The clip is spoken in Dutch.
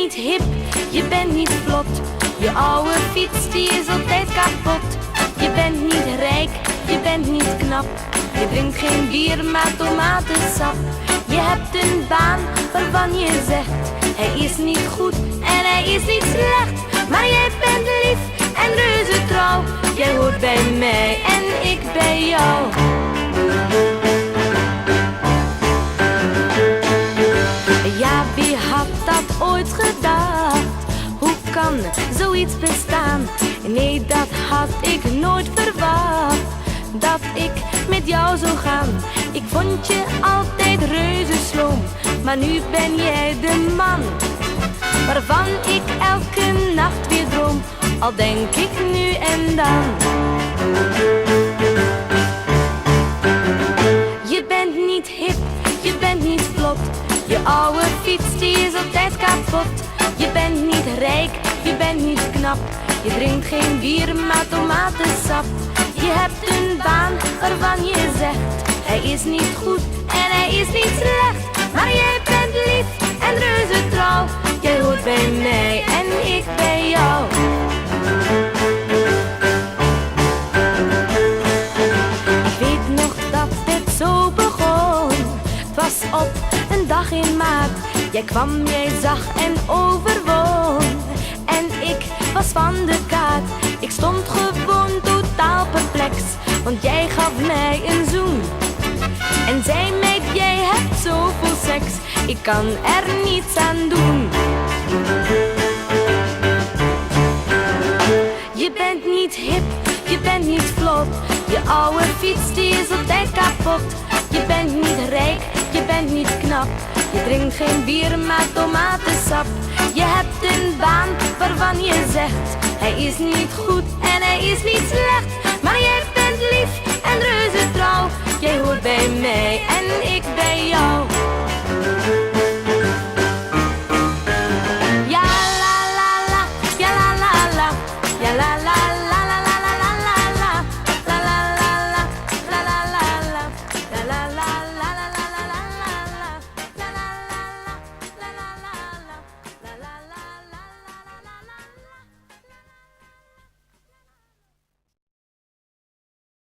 niet hip, je bent niet vlot. Je oude fiets die is altijd kapot. Je bent niet rijk, je bent niet knap. Je drinkt geen bier, maar tomatensap. Je hebt een baan waarvan je zegt: hij is niet goed en hij is niet slecht. Maar jij bent lief en reuze trouw. Jij hoort bij mij en ik bij jou. Ja, wie had dat ooit gedacht? Hoe kan zoiets bestaan? Nee, dat had ik nooit verwacht, dat ik met jou zou gaan. Ik vond je altijd reuze sloom, maar nu ben jij de man waarvan ik elke nacht weer droom, al denk ik nu en dan. Je bent niet hip, je bent niet vlot. Je oude fiets die is altijd kapot. Je bent niet rijk, je bent niet knap. Je drinkt geen bier, maar tomatensap. Je hebt een baan waarvan je zegt: hij is niet goed en hij is niet slecht. Maar jij bent lief en reuze trouw. Jij hoort bij mij en ik bij jou. Ik weet nog dat het zo begon. Het was op een dag in maart. Jij kwam, jij zag en overwon. En ik was van de kaart. Ik stond gewoon totaal perplex, want jij gaf mij een zoen en zei: meid, jij hebt zoveel seks, ik kan er niets aan doen. Je bent niet hip, je bent niet vlot. Je oude fiets die is altijd kapot. Je bent niet rijk, je bent niet knap. Je drinkt geen bier, maar tomatensap. Je hebt een baan waarvan je zegt: hij is niet goed en hij is niet slecht. Maar jij bent lief en reuze trouw. Jij hoort bij mij en ik bij jou.